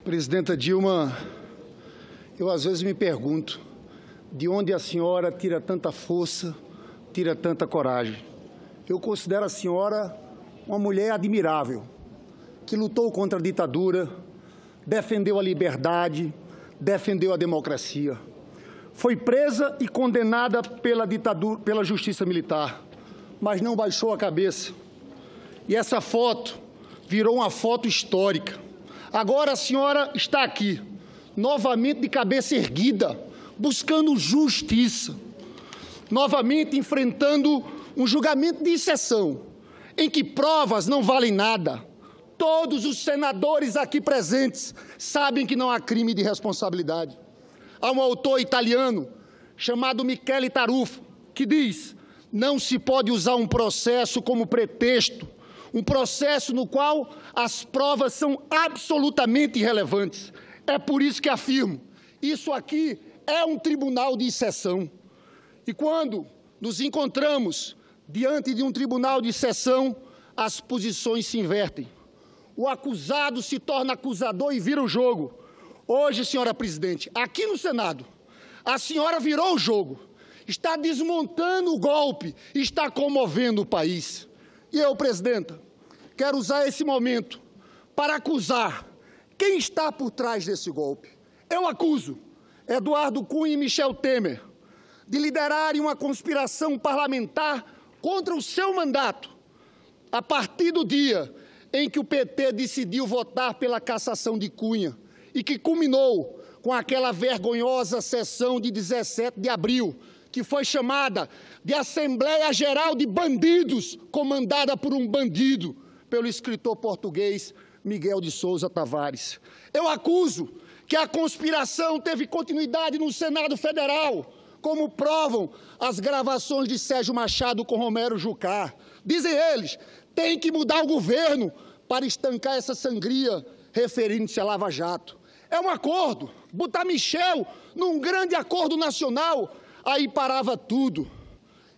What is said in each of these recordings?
Presidenta Dilma, eu às vezes me pergunto de onde a senhora tira tanta força, tira tanta coragem. Eu considero a senhora uma mulher admirável, que lutou contra a ditadura, defendeu a liberdade, defendeu a democracia. Foi presa e condenada pela ditadura, pela justiça militar, mas não baixou a cabeça. E essa foto virou uma foto histórica. Agora a senhora está aqui, novamente de cabeça erguida, buscando justiça, novamente enfrentando um julgamento de exceção, em que provas não valem nada. Todos os senadores aqui presentes sabem que não há crime de responsabilidade. Há um autor italiano chamado Michele Tarufo que diz: não se pode usar um processo como pretexto, um processo no qual as provas são absolutamente irrelevantes. É por isso que afirmo, isso aqui é um tribunal de exceção. E quando nos encontramos diante de um tribunal de exceção, as posições se invertem. O acusado se torna acusador e vira o jogo. Hoje, senhora presidente, aqui no Senado, a senhora virou o jogo, está desmontando o golpe, está comovendo o país. E eu, presidenta, quero usar esse momento para acusar quem está por trás desse golpe. Eu acuso Eduardo Cunha e Michel Temer de liderarem uma conspiração parlamentar contra o seu mandato, a partir do dia em que o PT decidiu votar pela cassação de Cunha e que culminou com aquela vergonhosa sessão de 17 de abril, que foi chamada de Assembleia Geral de Bandidos, comandada por um bandido, pelo escritor português Miguel de Sousa Tavares. Eu acuso que a conspiração teve continuidade no Senado Federal, como provam as gravações de Sérgio Machado com Romero Jucá. Dizem eles, tem que mudar o governo para estancar essa sangria, referindo-se a Lava Jato. É um acordo, botar Michel num grande acordo nacional, aí parava tudo.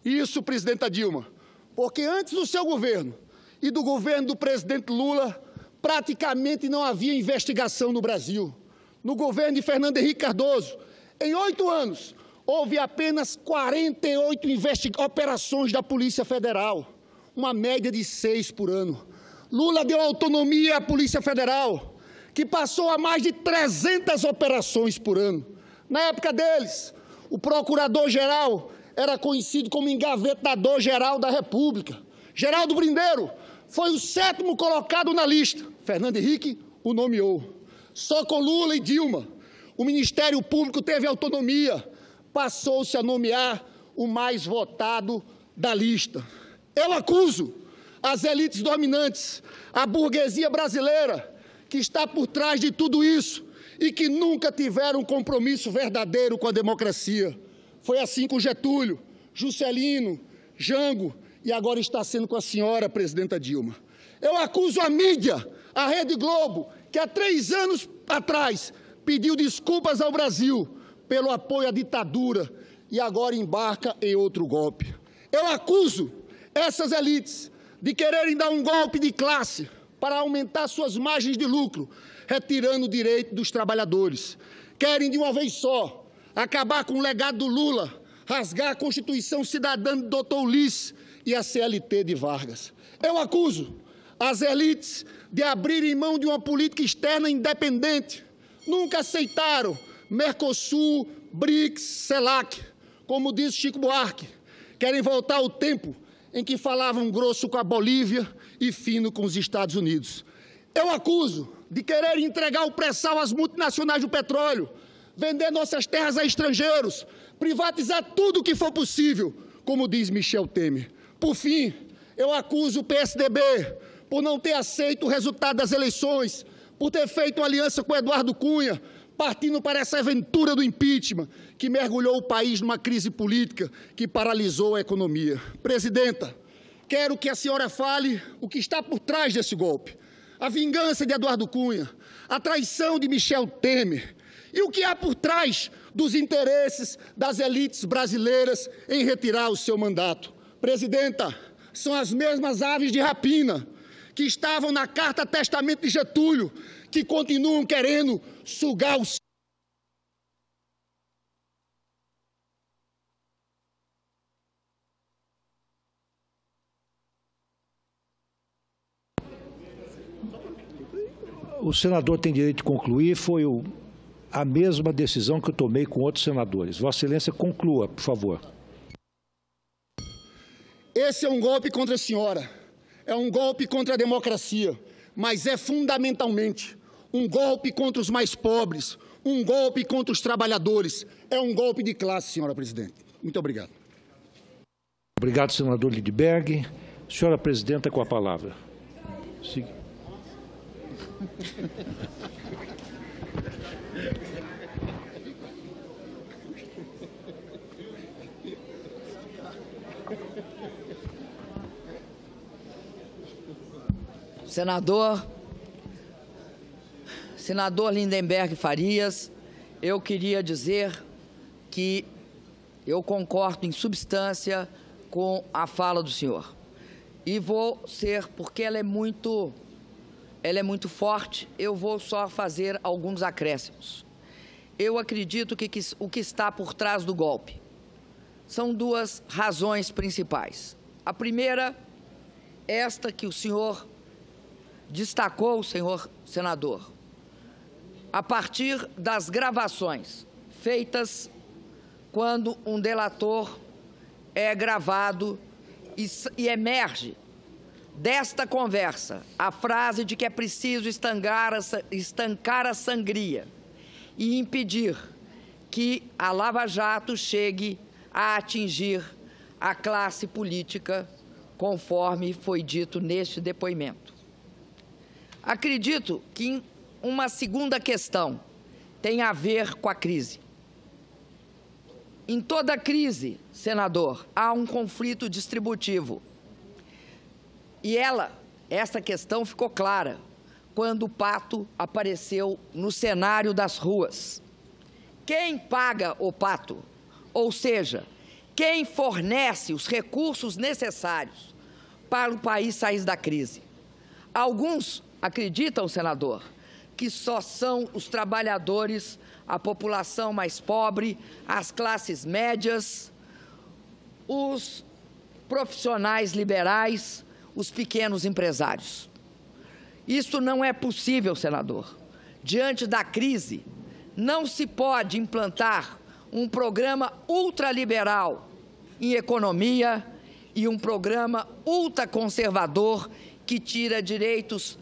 Isso, presidenta Dilma, porque antes do seu governo e do governo do presidente Lula, praticamente não havia investigação no Brasil. No governo de Fernando Henrique Cardoso, em 8 anos, houve apenas 48 operações da Polícia Federal, uma média de 6 por ano. Lula deu autonomia à Polícia Federal, que passou a mais de 300 operações por ano. Na época deles, o procurador-geral era conhecido como engavetador-geral da República. Geraldo Brindeiro foi o 7º colocado na lista. Fernando Henrique o nomeou. Só com Lula e Dilma, o Ministério Público teve autonomia, passou-se a nomear o mais votado da lista. Eu acuso as elites dominantes, a burguesia brasileira, que está por trás de tudo isso e que nunca tiveram um compromisso verdadeiro com a democracia. Foi assim com Getúlio, Juscelino, Jango e agora está sendo com a senhora, presidenta Dilma. Eu acuso a mídia, a Rede Globo, que há 3 anos atrás pediu desculpas ao Brasil pelo apoio à ditadura e agora embarca em outro golpe. Eu acuso essas elites de quererem dar um golpe de classe para aumentar suas margens de lucro, retirando o direito dos trabalhadores. Querem, de uma vez só, acabar com o legado do Lula, rasgar a Constituição Cidadã do Dr. Ulisses e a CLT de Vargas. Eu acuso as elites de abrirem mão de uma política externa independente. Nunca aceitaram Mercosul, BRICS, CELAC, como diz Chico Buarque. Querem voltar ao tempo em que falavam grosso com a Bolívia e fino com os Estados Unidos. Eu acuso de querer entregar o pré-sal às multinacionais do petróleo, vender nossas terras a estrangeiros, privatizar tudo o que for possível, como diz Michel Temer. Por fim, eu acuso o PSDB por não ter aceito o resultado das eleições, por ter feito uma aliança com Eduardo Cunha, partindo para essa aventura do impeachment, que mergulhou o país numa crise política que paralisou a economia. Presidenta, quero que a senhora fale o que está por trás desse golpe. A vingança de Eduardo Cunha, a traição de Michel Temer e o que há por trás dos interesses das elites brasileiras em retirar o seu mandato. Presidenta, são as mesmas aves de rapina que estavam na carta testamento de Getúlio, que continuam querendo sugar o O senador tem direito de concluir, foi a mesma decisão que eu tomei com outros senadores. Vossa Excelência, conclua, por favor. Esse é um golpe contra a senhora, é um golpe contra a democracia, mas é fundamentalmente um golpe contra os mais pobres, um golpe contra os trabalhadores, é um golpe de classe, senhora presidente. Muito obrigado. Obrigado, senador Lindbergh. Senhora presidenta, com a palavra. Senador Lindenberg Farias, eu queria dizer que eu concordo em substância com a fala do senhor. E vou ser, porque ela é muito forte, eu vou só fazer alguns acréscimos. Eu acredito que o que está por trás do golpe são duas razões principais. A primeira, esta que o senhor destacou, senhor senador, a partir das gravações feitas quando um delator é gravado e emerge desta conversa a frase de que é preciso estancar a sangria e impedir que a Lava Jato chegue a atingir a classe política, conforme foi dito neste depoimento. Acredito que uma segunda questão tem a ver com a crise. Em toda crise, senador, há um conflito distributivo. E essa questão ficou clara quando o pato apareceu no cenário das ruas. Quem paga o pato? Ou seja, quem fornece os recursos necessários para o país sair da crise? Alguns acreditam, senador, que só são os trabalhadores, a população mais pobre, as classes médias, os profissionais liberais, os pequenos empresários. Isso não é possível, senador. Diante da crise, não se pode implantar um programa ultraliberal em economia e um programa ultraconservador que tira direitos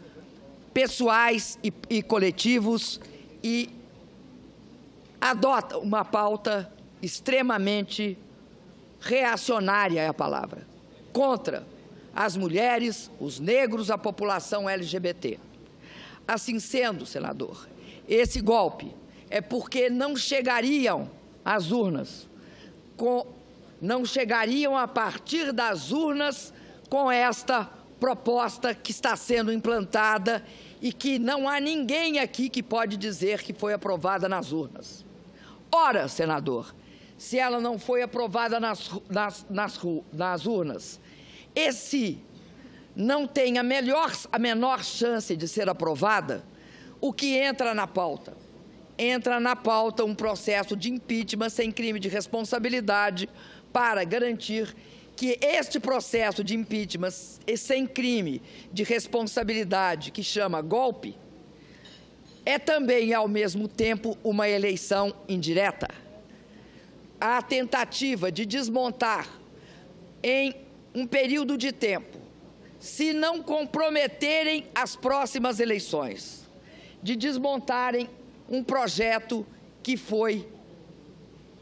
pessoais e coletivos e adota uma pauta extremamente reacionária, é a palavra, contra as mulheres, os negros, a população LGBT. Assim sendo, senador, esse golpe é porque não chegariam às urnas, não chegariam a partir das urnas com esta proposta que está sendo implantada e que não há ninguém aqui que pode dizer que foi aprovada nas urnas. Ora, senador, se ela não foi aprovada nas urnas, esse não tem a menor chance de ser aprovada, o que entra na pauta? Entra na pauta um processo de impeachment sem crime de responsabilidade para garantir que este processo de impeachment sem crime de responsabilidade, que chama golpe, é também, ao mesmo tempo, uma eleição indireta. A tentativa de desmontar em um período de tempo, se não comprometerem as próximas eleições, de desmontarem um projeto que foi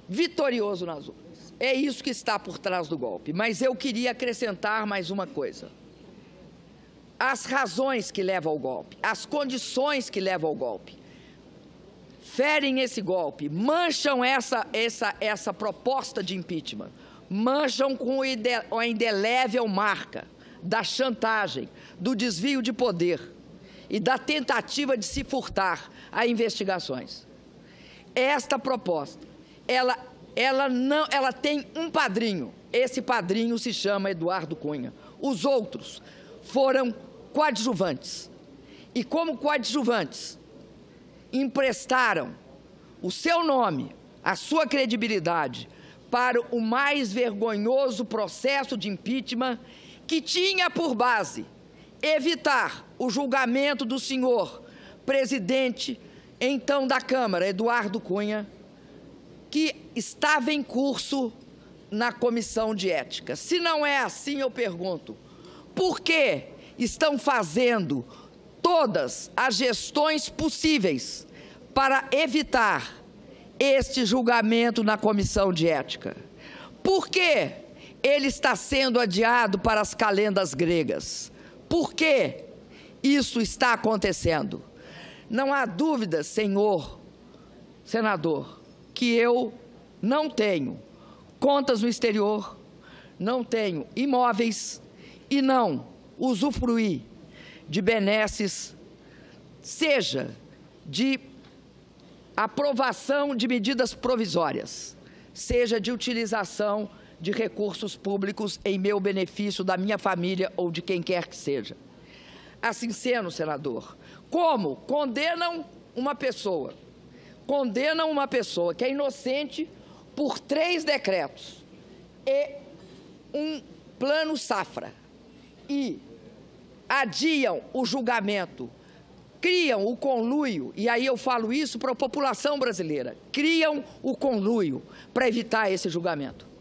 vitorioso nas urnas. É isso que está por trás do golpe. Mas eu queria acrescentar mais uma coisa. As razões que levam ao golpe, as condições que levam ao golpe, ferem esse golpe, mancham essa proposta de impeachment, mancham com a indelével marca da chantagem, do desvio de poder e da tentativa de se furtar a investigações. Esta proposta, ela tem um padrinho, esse padrinho se chama Eduardo Cunha. Os outros foram coadjuvantes. E como coadjuvantes, emprestaram o seu nome, a sua credibilidade, para o mais vergonhoso processo de impeachment que tinha por base evitar o julgamento do senhor presidente, então da Câmara, Eduardo Cunha, que estava em curso na Comissão de Ética. Se não é assim, eu pergunto, por que estão fazendo todas as gestões possíveis para evitar este julgamento na Comissão de Ética? Por que ele está sendo adiado para as calendas gregas? Por que isso está acontecendo? Não há dúvida, senhor senador, que eu não tenho contas no exterior, não tenho imóveis e não usufruí de benesses, seja de aprovação de medidas provisórias, seja de utilização de recursos públicos em meu benefício, da minha família ou de quem quer que seja. Assim sendo, senador, como condenam uma pessoa que é inocente por 3 decretos e um plano safra e adiam o julgamento, criam o conluio, e aí eu falo isso para a população brasileira, criam o conluio para evitar esse julgamento.